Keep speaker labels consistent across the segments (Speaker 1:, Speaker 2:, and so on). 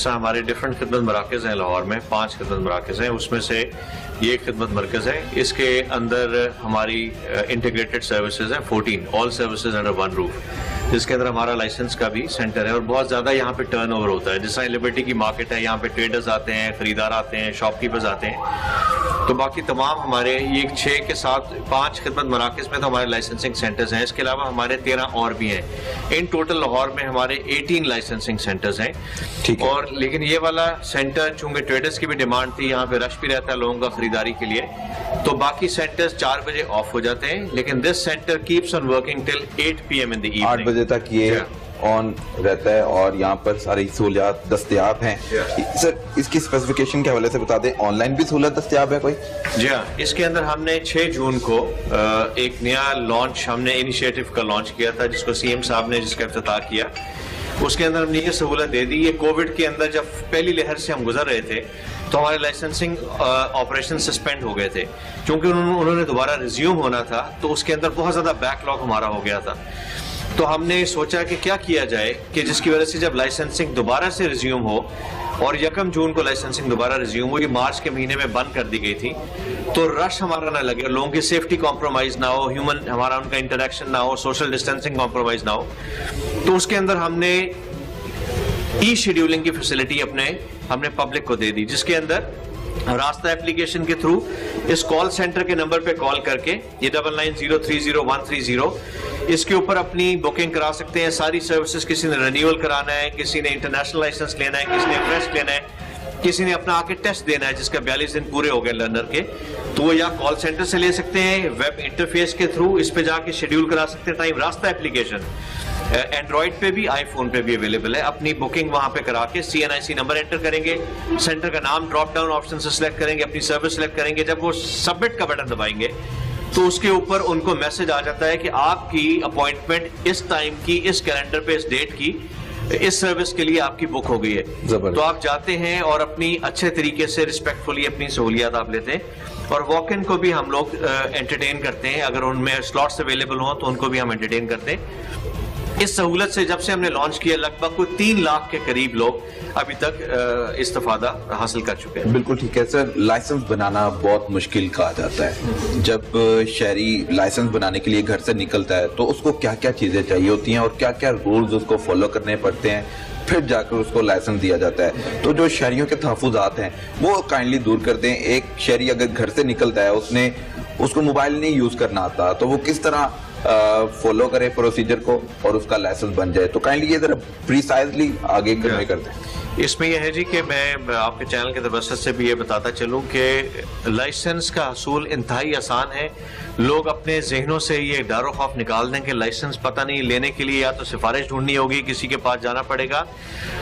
Speaker 1: जिस तरह हमारे डिफरेंट खिदमत मराकज़ हैं लाहौर में, 5 खिदमत मराकज़ हैं, उसमें से ये खिदमत मरकज़ है। इसके अंदर हमारी इंटीग्रेटेड सर्विसेज हैं 14, all services under one roof, जिसके अंदर हमारा लाइसेंस का भी सेंटर है और बहुत ज़्यादा यहाँ पे टर्नओवर होता है। जिस तरह लिबर्टी की मार्केट है, यहाँ पे ट्रेडर्स आते हैं, खरीदार आते हैं, शॉपकीपर्स आते हैं। तो बाकी तमाम हमारे ये 6 के साथ 5 खिदमत मराकज़ में तो हमारे लाइसेंसिंग सेंटर्स हैं। इसके अलावा हमारे 13 और भी हैं। इन टोटल लाहौर में हमारे 18 लाइसेंसिंग सेंटर्स हैं। ठीक है। और लेकिन ये वाला सेंटर चूंकि ट्रेडर्स की भी डिमांड थी, यहाँ पे रश भी रहता है लोगों का खरीदारी के लिए, तो बाकी सेंटर्स 4 बजे ऑफ हो जाते हैं। लेकिन this centre keeps on working till 8 PM in the evening.
Speaker 2: 8 बजे तक ये ऑन रहता है और यहाँ पर सारी सहूलियात दस्तयाब हैं। सर, इसकी स्पेसिफिकेशन के हवाले से बता दें, ऑनलाइन भी सहूलत दस्तयाब है कोई?
Speaker 1: जी हाँ, इसके अंदर हमने 6 जून को एक नया लॉन्च, हमने इनिशिएटिव का लॉन्च किया था जिसको CM साहब ने जिसका इफ्तिताह किया। उसके अंदर हमने ये सहूलत दे दी। ये कोविड के अंदर जब पहली लहर से हम गुजर रहे थे तो हमारे लाइसेंसिंग ऑपरेशन सस्पेंड हो गए थे, क्योंकि उन्होंने दोबारा रिज्यूम होना था, तो उसके अंदर बहुत ज्यादा बैकलॉग हमारा हो गया था। तो हमने सोचा कि क्या किया जाए कि जिसकी वजह से जब लाइसेंसिंग दोबारा से रिज्यूम हो, और 1 जून को लाइसेंसिंग दोबारा रिज्यूम हुई, मार्च के महीने में बंद कर दी गई थी, तो रश हमारा ना लगे, लोगों की सेफ्टी कॉम्प्रोमाइज ना हो, ह्यूमन हमारा उनका इंटरेक्शन ना हो, सोशल डिस्टेंसिंग कॉम्प्रोमाइज ना हो। तो उसके अंदर हमने ई शेड्यूलिंग की फैसिलिटी हमने पब्लिक को दे दी, जिसके अंदर रास्ता एप्लीकेशन के थ्रू इस कॉल सेंटर के नंबर पे कॉल करके, ये 99030130, इसके ऊपर अपनी बुकिंग करा सकते हैं। सारी सर्विसेज, किसी ने रिन्यूअल कराना है, किसी ने इंटरनेशनल लाइसेंस लेना है, किसी ने फ्रेश लेना है, किसी ने अपना आके टेस्ट देना है जिसका 42 दिन पूरे हो गए लर्नर के, तो वो या कॉल सेंटर से ले सकते हैं, वेब इंटरफेस के थ्रू इस पे जाके शेड्यूल करा सकते हैं टाइम। रास्ता एप्लीकेशन एंड्रॉइड पे भी, आईफोन पे भी अवेलेबल है। अपनी बुकिंग वहां पे करा के CNIC नंबर एंटर करेंगे, सेंटर का नाम ड्रॉप डाउन ऑप्शन से सिलेक्ट करेंगे, अपनी सर्विस सिलेक्ट करेंगे। जब वो सबमिट का बटन दबाएंगे तो उसके ऊपर उनको मैसेज आ जाता है कि आपकी अपॉइंटमेंट इस टाइम की, इस कैलेंडर पे, इस डेट की, इस सर्विस के लिए आपकी बुक हो गई है। तो आप जाते हैं और अपनी अच्छे तरीके से रिस्पेक्टफुली अपनी सहूलियत आप लेते हैं। और वॉक इन को भी हम लोग एंटरटेन करते हैं, अगर उनमें स्लॉट्स अवेलेबल हो तो उनको भी हम एंटरटेन करते हैं। इस सहूलत से जब से हमने लॉन्च किया, लगभग कोई 3 लाख के करीब लोग अभी तक इस्तेफादा हासिल कर चुके हैं।
Speaker 2: बिल्कुल ठीक है सर। लाइसेंस बनाना बहुत मुश्किल कहा जाता है। जब शहरी लाइसेंस बनाने के लिए घर से निकलता है तो उसको क्या क्या चीजें चाहिए होती हैं और क्या क्या रूल्स उसको फॉलो करने पड़ते हैं, फिर जाकर उसको लाइसेंस दिया जाता है। तो जो शहरियों के तहफुजात हैं वो काइंडली दूर कर दें। एक शहरी अगर घर से निकलता है, उसको मोबाइल नहीं यूज करना आता, तो वो किस तरह फॉलो करे प्रोसीजर को और उसका लाइसेंस बन जाए? तो काइंडली ये जरा प्रिसाइजली आगे करने करते हैं।
Speaker 1: इसमें यह है जी कि मैं आपके चैनल के तवज्जुह से भी ये बताता चलूं कि लाइसेंस का हसूल इंतहाई आसान है। लोग अपने जहनों से ये डर और खौफ निकाल दें कि लाइसेंस पता नहीं, लेने के लिए या तो सिफारिश ढूंढनी होगी, किसी के पास जाना पड़ेगा।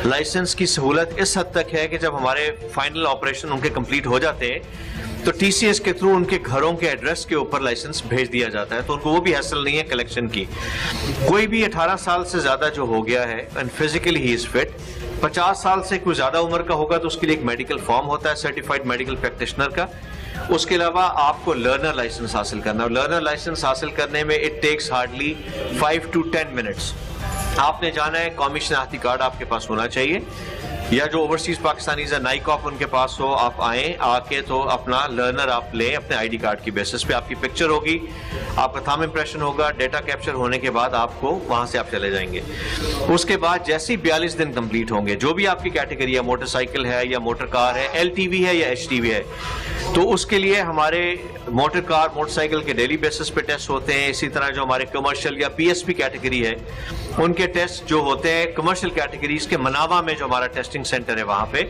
Speaker 1: लाइसेंस की सहूलत इस हद तक है कि जब हमारे फाइनल ऑपरेशन उनके कंप्लीट हो जाते हैं तो TCS के थ्रू उनके घरों के एड्रेस के ऊपर लाइसेंस भेज दिया जाता है, तो उनको वो भी हासिल नहीं है कलेक्शन की। कोई भी 18 साल से ज्यादा जो हो गया है and physically he is fit, 50 साल से कोई ज्यादा उम्र का होगा तो उसके लिए एक मेडिकल फॉर्म होता है सर्टिफाइड मेडिकल प्रैक्टिशनर का। उसके अलावा आपको लर्नर लाइसेंस हासिल करना, और लर्नर लाइसेंस हासिल करने में it takes hardly 5 to 10 minutes. आपने जाना है, कौमी शनाख्ती कार्ड आपके पास होना चाहिए, या जो ओवरसीज पाकिस्तानीज है नाइकॉप उनके पास हो, आप आए, आके तो अपना लर्नर आप लें, अपने ID कार्ड की बेसिस पे आपकी पिक्चर होगी, आपका थंब इंप्रेशन होगा, डेटा कैप्चर होने के बाद आपको वहां से आप चले जाएंगे। उसके बाद जैसे ही 42 दिन कंप्लीट होंगे, जो भी आपकी कैटेगरी है, मोटरसाइकिल है या मोटर कार है, LTV है या HTV है, तो उसके लिए हमारे मोटर कार, मोटरसाइकिल के डेली बेसिस पे टेस्ट होते हैं। इसी तरह जो हमारे कमर्शियल या PSP कैटेगरी है, उनके टेस्ट जो होते हैं कमर्शियल कैटेगरीज के मनावा में जो हमारा टेस्टिंग सेंटर है वहां पे।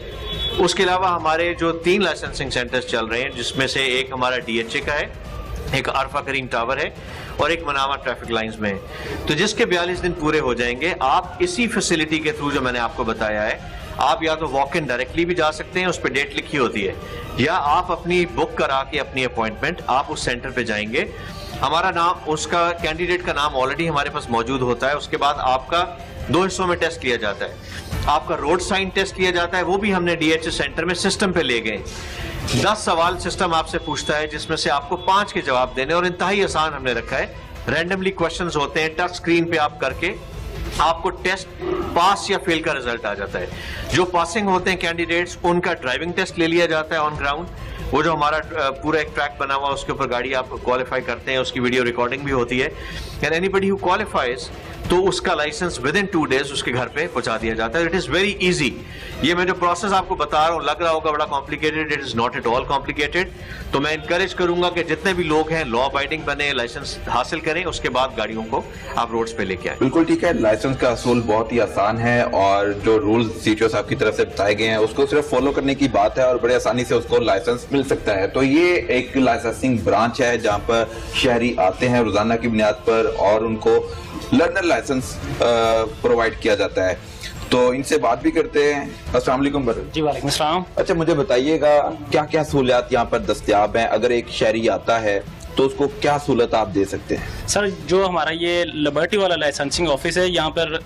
Speaker 1: उसके अलावा हमारे जो 3 लाइसेंसिंग सेंटर्स चल रहे हैं, जिसमें से एक हमारा DHA का है, एक आरफा करीम टावर है और एक मनावा ट्रैफिक लाइंस में है। तो जिसके 42 दिन पूरे हो जाएंगे, आप इसी फैसिलिटी के थ्रू जो मैंने आपको बताया है, आप या तो वॉक इन डायरेक्टली भी जा सकते हैं, उस पर डेट लिखी होती है, या आप अपनी बुक करा के अपनी अपॉइंटमेंट आप उस सेंटर पे जाएंगे। हमारा नाम, उसका कैंडिडेट का नाम ऑलरेडी हमारे पास मौजूद होता है। उसके बाद आपका 2 हिस्सों में टेस्ट लिया जाता है। आपका रोड साइन टेस्ट लिया जाता है, वो भी हमने DHA सेंटर में सिस्टम पे ले गए। 10 सवाल सिस्टम आपसे पूछता है, जिसमें से आपको 5 के जवाब देने, और इंतहाई आसान हमने रखा है। रैंडमली क्वेश्चंस होते हैं, टच स्क्रीन पे आप करके आपको टेस्ट पास या फेल का रिजल्ट आ जाता है। जो पासिंग होते हैं कैंडिडेट्स, उनका ड्राइविंग टेस्ट ले लिया जाता है ऑन ग्राउंड। वो जो हमारा पूरा एक ट्रैक बना हुआ, उसके ऊपर गाड़ी आप क्वालिफाई करते हैं, उसकी वीडियो रिकॉर्डिंग भी होती है। एंड एनीबडी हु क्वालिफाइज, तो उसका लाइसेंस विद इन 2 days उसके घर पे पहुंचा दिया जाता है। It is very easy. ये मैं जो प्रोसेस आपको बता रहा हूँ, लग रहा होगा बड़ा complicated, it is not at all complicated. तो मैं इंकरेज करूंगा कि जितने भी लोग हैं लॉ अबाइडिंग बने, लाइसेंस हासिल करें, उसके बाद गाड़ियों को आप रोड्स पे लेके आए।
Speaker 2: बिल्कुल ठीक है, लाइसेंस का असूल बहुत ही आसान है और जो रूल्स सीटीओ साहब की तरफ से बताए गए हैं उसको सिर्फ फॉलो करने की बात है और बड़े आसानी से उसको लाइसेंस मिल सकता है। तो ये एक लाइसेंसिंग ब्रांच है जहां पर शहरी आते हैं रोजाना की बुनियाद पर और उनको लर्नर लाइसेंस प्रोवाइड किया जाता है। तो इनसे बात भी करते हैं। अस्सलाम वालेकुम बर।
Speaker 3: जी वालेकुम अस्सलाम।
Speaker 2: अच्छा, मुझे बताइएगा क्या क्या सहूलियात यहाँ पर दस्तयाब हैं? अगर एक शहरी आता है तो उसको क्या सहूलत आप दे सकते हैं?
Speaker 3: सर, जो हमारा ये लिबर्टी वाला लाइसेंसिंग ऑफिस है, यहाँ पर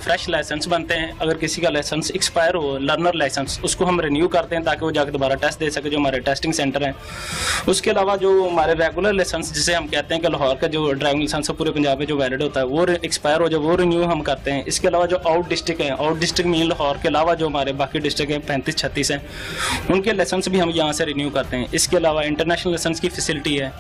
Speaker 3: फ्रेश लाइसेंस बनते हैं। अगर किसी का लाइसेंस एक्सपायर हो, लर्नर लाइसेंस, उसको हम रिन्यू करते हैं ताकि वो जाकर दोबारा टेस्ट दे सके, जो हमारे टेस्टिंग सेंटर हैं। उसके अलावा जो हमारे रेगुलर लाइसेंस, जिसे हम कहते हैं कि लाहौर का जो ड्राइविंग लाइसेंस है पूरे पंजाब में जो वैलिड होता है, वो एक्सपायर हो जाए, वो रिन्यू हम करते हैं। इसके अलावा जो आउट डिस्ट्रिक्ट हैं, आउट डिस्ट्रिक्ट मीन लाहौर के अलावा जो हमारे बाकी डिस्ट्रिक्ट हैं 35-36 हैं, उनके लाइसेंस भी हम यहाँ से रिन्यू करते हैं। इसके अलावा इंटरनेशनल लाइसेंस की फैसिलिटी है।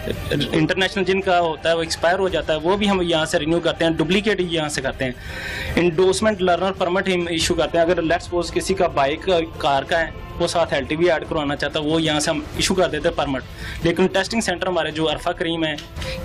Speaker 3: इंटरनेशनल जिनका होता है वो एक्सपायर हो जाता है, वो भी हम यहाँ से रिन्यू करते हैं। डुप्लीकेट ही यहाँ से करते हैं। इंडोर्समेंट लर्नर परमिट हम इशू करते हैं। अगर लेट्स सपोज किसी का बाइक कार का है, वो साथ LTV ऐड करवाना चाहता है, वो यहाँ से हम इशू कर देते हैं परमिट। लेकिन टेस्टिंग सेंटर हमारे जो अरफा करीम है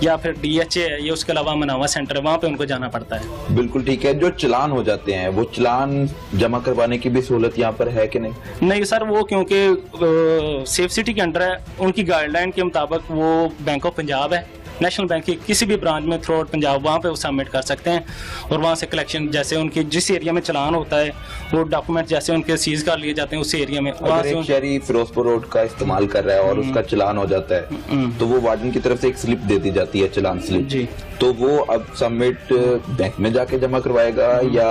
Speaker 3: या फिर DHA है, या उसके अलावा मनावा सेंटर है, वहाँ पे उनको जाना पड़ता है।
Speaker 2: बिल्कुल ठीक है। जो चलान हो जाते हैं वो चलान जमा करवाने की भी सहूलत यहाँ पर है कि नहीं?
Speaker 3: नहीं सर, वो क्योंकि सेफ सिटी के अंडर है, उनकी गाइडलाइन के मुताबिक वो बैंक ऑफ पंजाब है, नेशनल बैंक की किसी भी ब्रांच में थ्रू आउट पंजाब, वहाँ पे वो सबमिट कर सकते हैं और वहाँ से कलेक्शन, जैसे उनके जिस एरिया में चलान होता है, वो डॉक्यूमेंट जैसे उनके सीज कर लिए जाते हैं उस एरिया में।
Speaker 2: अगर एक शहरी फिरोजपुर रोड का इस्तेमाल कर रहा है और उसका चलान हो जाता है तो वो वार्डन की तरफ से एक स्लिप दे दी जाती है, चलान स्लिप जी, तो वो अब सबमिट बैंक में जाके जमा करवाएगा या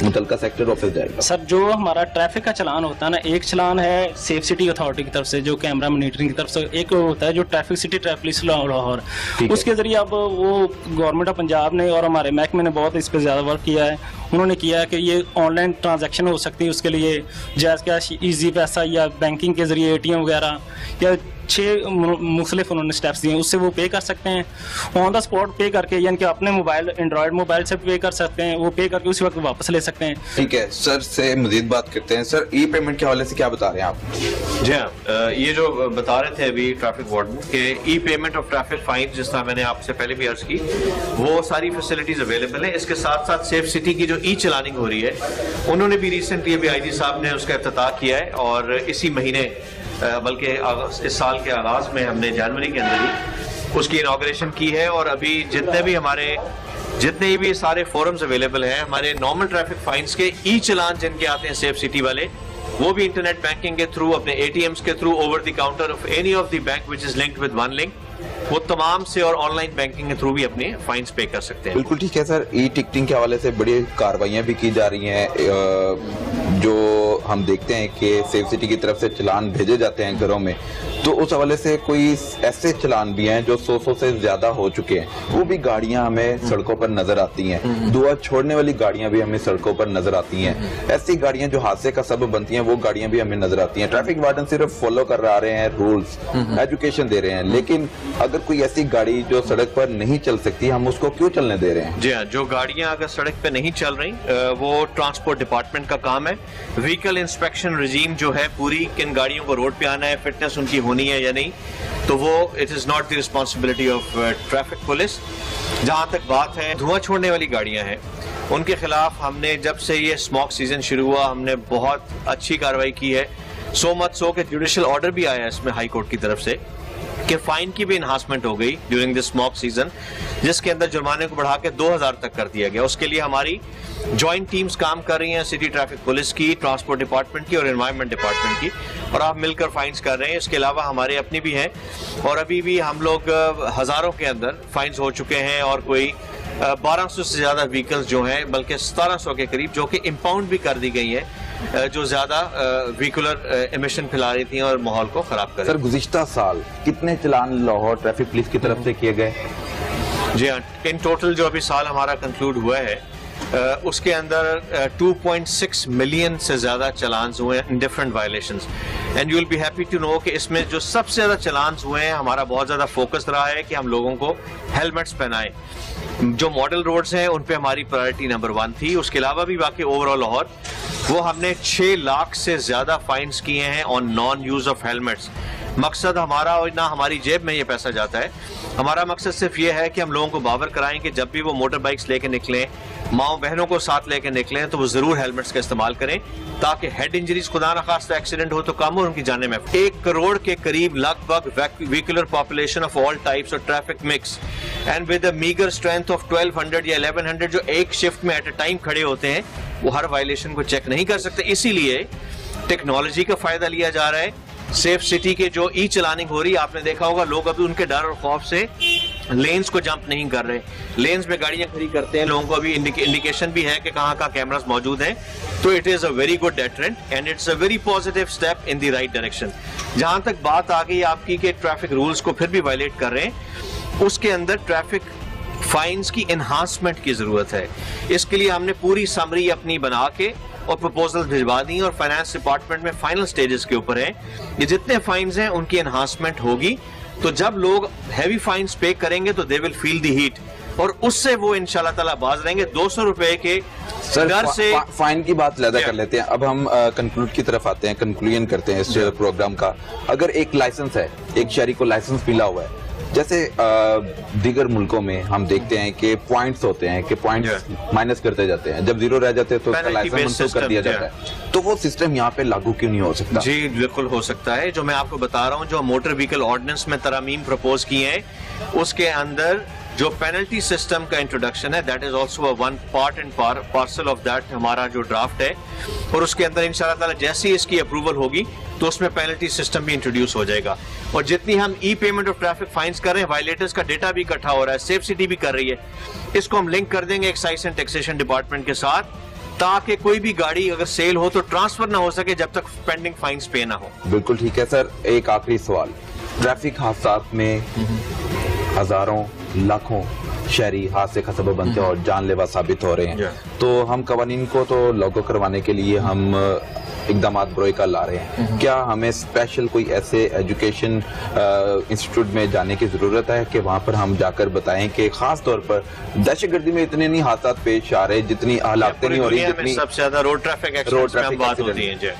Speaker 2: मुतलका सेक्टर ऑफिस जाएगा? सर,
Speaker 3: जो हमारा ट्रैफिक का चलान होता है ना, एक चलान है सेफ सिटी अथॉरिटी की तरफ से, जो कैमरा मॉनिटरिंग की तरफ से, एक होता है जो traffic city traffic police Lahore, उसके जरिए अब वो गवर्नमेंट ऑफ पंजाब ने और हमारे महकमे ने बहुत इस पर ज्यादा वर्क किया है। उन्होंने किया है कि ये ऑनलाइन ट्रांजैक्शन हो सकती है, उसके लिए जैज़ कैश, इजी पैसा या बैंकिंग के जरिए ATM वगैरह, या 6 मुख्तलिफ उन्होंने स्टेप्स दिए, उससे वो पे कर सकते हैं ऑन द स्पॉट पे करके, यानी कि अपने मोबाइल एंड्रॉयड मोबाइल से पे कर सकते हैं, वो पे करके उसी वक्त वापस ले सकते हैं।
Speaker 2: ठीक है, सर से मजीद बात करते हैं। सर, ई पेमेंट के हवाले से क्या बता रहे हैं आप?
Speaker 1: जी हाँ, ये जो बता रहे थे अभी ट्रैफिक वार्डन के ई पेमेंट ऑफ ट्रैफिक फाइन, जिस तरह मैंने आपसे पहले भी अर्ज की, वो सारी फैसिलिटीज अवेलेबल है। इसके साथ साथ सेफ सिटी की जो ई चलानिंग हो रही है, उन्होंने भी रिसेंटली अभी IG साहब ने उसका इफ्तिताह किया है और इसी महीने, बल्कि इस साल के आगाज में हमने जनवरी के अंदर ही उसकी इनॉग्रेशन की है। और अभी जितने भी सारे फोरम्स अवेलेबल हैं, हमारे नॉर्मल ट्रैफिक फाइन्स के ई चलान जिनके आते हैं सेफ सिटी वाले, वो भी इंटरनेट बैंकिंग के थ्रू, अपने ATMs के through, over the counter of any of the bank which is linked with one link, वो तमाम से और ऑनलाइन बैंकिंग के थ्रू भी अपने फाइन्स पे कर सकते हैं।
Speaker 2: बिल्कुल ठीक है सर। ई टिकटिंग के हवाले से बड़ी कार्रवाइयां भी की जा रही हैं। जो हम देखते हैं कि सेफ सिटी की तरफ से चलान भेजे जाते हैं घरों में, तो उस हवाले से कोई ऐसे चलान भी हैं जो 100 से ज्यादा हो चुके हैं, वो भी गाड़ियां हमें सड़कों पर नजर आती हैं। धुआं छोड़ने वाली गाड़ियां भी हमें सड़कों पर नजर आती हैं। ऐसी गाड़ियां जो हादसे का सबब बनती हैं, वो गाड़ियां भी हमें नजर आती हैं। ट्रैफिक वार्डन सिर्फ फॉलो कर रहे हैं रूल्स, एजुकेशन दे रहे हैं, लेकिन अगर कोई ऐसी गाड़ी जो सड़क पर नहीं चल सकती, हम उसको क्यों चलने दे रहे हैं?
Speaker 1: जी हाँ, जो गाड़ियां अगर सड़क पे नहीं चल रही, वो ट्रांसपोर्ट डिपार्टमेंट का काम है। व्हीकल इंस्पेक्शन रिजीम जो है पूरी, किन गाड़ियों को रोड पे आना है, फिटनेस उनकी होनी है या नहीं, तो वो it is not the responsibility of traffic police. जहां तक बात है धुआं छोड़ने वाली गाड़ियां हैं, उनके खिलाफ हमने जब से ये स्मोक सीजन शुरू हुआ, हमने बहुत अच्छी कार्रवाई की है। सो मच सो कि जुडिशियल ऑर्डर भी आया है इसमें हाई कोर्ट की तरफ से कि फाइन की भी इन्हांसमेंट हो गई ड्यूरिंग दिस स्मोक सीजन, जिसके अंदर जुर्माने को बढ़ा के 2000 तक कर दिया गया। उसके लिए हमारी जॉइंट टीम्स काम कर रही हैं, सिटी ट्रैफिक पुलिस की, ट्रांसपोर्ट डिपार्टमेंट की और एनवायरनमेंट डिपार्टमेंट की, और आप मिलकर फाइन्स कर रहे हैं। इसके अलावा हमारे अपनी भी हैं और अभी भी हम लोग हजारों के अंदर फाइन्स हो चुके हैं और कोई 1200 से ज्यादा व्हीकल्स जो हैं, बल्कि 1700 के करीब, जो कि इम्पाउंड भी कर दी गई है, जो ज्यादा व्हीकुलर एमिशन फैला रही थी और माहौल को खराब कर रही थी।
Speaker 2: सर, गुज़िश्ता साल कितने चलान लाहौर ट्रैफिक पुलिस की तरफ से किए गए?
Speaker 1: जी हाँ, इन टोटल जो अभी साल हमारा कंक्लूड हुआ है, उसके अंदर 2.6 मिलियन से ज़्यादा चलान्स हुए हैं in different violations, and you will be happy to know कि इसमें जो सबसे ज़्यादा चलान्स हुए हैं, हमारा बहुत ज़्यादा फोकस रहा है कि हम लोगों को हेलमेट्स पहनाएं। जो मॉडल रोड्स हैं उन पे हमारी प्रायोरिटी नंबर 1 थी। उसके अलावा भी बाकी ओवरऑल लाहौर वो हमने 6 लाख से ज़्यादा फाइन्स किए हैं on non use of helmets. मकसद हमारा और ना हमारी जेब में ये पैसा जाता है, हमारा मकसद सिर्फ ये है कि हम लोगों को बावर कराएं कि जब भी वो मोटर बाइक्स लेके निकलें, माओ बहनों को साथ लेके निकलें, तो वो जरूर हेलमेट्स का इस्तेमाल करें ताकि हेड इंजरीज खुदा न खास्ता एक्सीडेंट हो तो कम हो, उनकी जाने में 1 करोड़ के करीब लगभग vehicular population of all types और traffic mix and with a meagre strength of 1200 या 1100 जो एक शिफ्ट में एट अ टाइम खड़े होते हैं, वो हर वायलेशन को चेक नहीं कर सकते। इसीलिए टेक्नोलॉजी का फायदा लिया जा रहा है। सेफ सिटी के जो ई चलानिंग हो रही है, आपने देखा होगा लोग अभी उनके डर और खौफ से लेन्स को जंप नहीं कर रहे, लेन्स में गाड़ियां खड़ी करते हैं। लोगों को अभी इंडिकेशन भी है कि कहाँ कहाँ कैमरास मौजूद हैं, तो it is a very good deterrent and it's a very positive step in the right direction. जहां तक बात आ गई आपकी कि ट्रैफिक रूल्स को फिर भी वायलेट कर रहे हैं, उसके अंदर ट्रैफिक फाइन्स की एनहांसमेंट की जरूरत है। इसके लिए हमने पूरी समरी अपनी बना के और प्रपोजल भिजवा दी और फाइनेंस डिपार्टमेंट में फाइनल स्टेजेस के ऊपर है। ये जितने फाइन्स हैं उनकी एनहांसमेंट होगी, तो जब लोग हैवी फाइन्स पे करेंगे तो they will feel the heat और उससे वो इंशाल्लाह ताला बाज रहेंगे। 200 रुपए के
Speaker 2: सर
Speaker 1: से
Speaker 2: फाइन की बात ज़्यादा कर लेते हैं। अब हम कंक्लूड की तरफ आते हैं, कंक्लूजन करते हैं इस प्रोग्राम का। अगर एक लाइसेंस है, एक शहरी को लाइसेंस मिला हुआ है, जैसे दीगर मुल्कों में हम देखते हैं कि पॉइंट्स होते हैं कि पॉइंट्स माइनस करते जाते हैं, जब जीरो रह जाते हैं तो उसका लाइसेंस मंसूख कर दिया जाता है। तो वो सिस्टम यहाँ पे लागू क्यों नहीं हो सकता?
Speaker 1: जी बिल्कुल हो सकता है। जो मैं आपको बता रहा हूँ, जो मोटर व्हीकल ऑर्डिनेंस में तरमीम प्रपोज किए हैं, उसके अंदर जो पेनल्टी सिस्टम का इंट्रोडक्शन है, that is also one part and parcel of that हमारा जो ड्राफ्ट है, और उसके अंदर इंशाल्लाह ताला जैसे ही इसकी अप्रूवल होगी तो उसमें पेनल्टी सिस्टम भी इंट्रोड्यूस हो जाएगा। और जितनी हम ई पेमेंट ऑफ ट्रैफिक फाइन्स कर रहे हैं, वायलेटर्स का डेटा भी इकट्ठा हो रहा है, सेफ सिटी भी कर रही है, इसको हम लिंक कर देंगे एक्साइज एंड टैक्सेशन डिपार्टमेंट के साथ, ताकि कोई भी गाड़ी अगर सेल हो तो ट्रांसफर ना हो सके जब तक पेंडिंग फाइन्स पे ना हो।
Speaker 2: बिल्कुल ठीक है सर। एक आखिरी सवाल, ट्रैफिक हादसात में हजारों लाखों शहरी हादसे का सबब बनते हैं और जानलेवा साबित हो रहे हैं, तो हम कवानीन को तो लागू करवाने के लिए हम इकदाम बरोए का ला रहे हैं। क्या हमें स्पेशल कोई ऐसे एजुकेशन इंस्टीट्यूट में जाने की जरूरत है कि वहाँ पर हम जाकर बताएं कि खास तौर पर दहशतगर्दी में इतने नहीं हादसा पेश आ रहे, जितनी हलाकतें नहीं हो रही, जितनी
Speaker 1: सबसे ज्यादा रोड ट्रैफिक एक्सीडेंट होती है।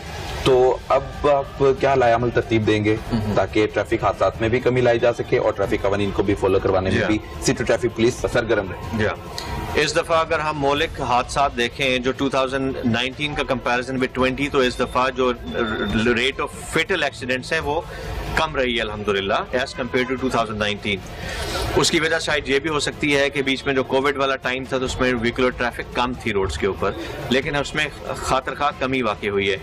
Speaker 2: तो अब आप क्या लायामल तरतीब देंगे ताकि ट्रैफिक हादसात में भी कमी लाई जा सके और ट्रैफिक कवानीन को भी फॉलो करवाने में भी सिटी ट्रैफिक पुलिस सरगर्म रहे?
Speaker 1: इस दफा अगर हम मौलिक हादसात देखें जो 2019 का कंपैरिजन विद 20, तो इस दफा जो रेट ऑफ फेटल एक्सीडेंट्स हैं वो कम रही है अल्हम्दुलिल्लाह एज कम्पेयर टू 2019। उसकी वजह शायद ये भी हो सकती है कि बीच में जो कोविड वाला टाइम था तो उसमें व्हीकुलर ट्रैफिक कम थी रोड्स के ऊपर, लेकिन उसमें खातिर खा कमी वाकई हुई है।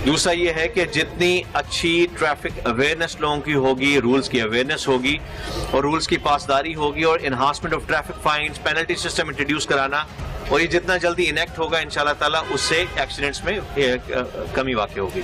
Speaker 1: दूसरा ये है कि जितनी अच्छी ट्रैफिक अवेयरनेस लोगों की होगी, रूल्स की अवेयरनेस होगी और रूल्स की पासदारी होगी और enhancement of traffic fines, penalty system introduce कराना, और ये जितना जल्दी इनेक्ट होगा इंशाल्लाह ताला उससे एक्सीडेंट्स में कमी वाकई होगी।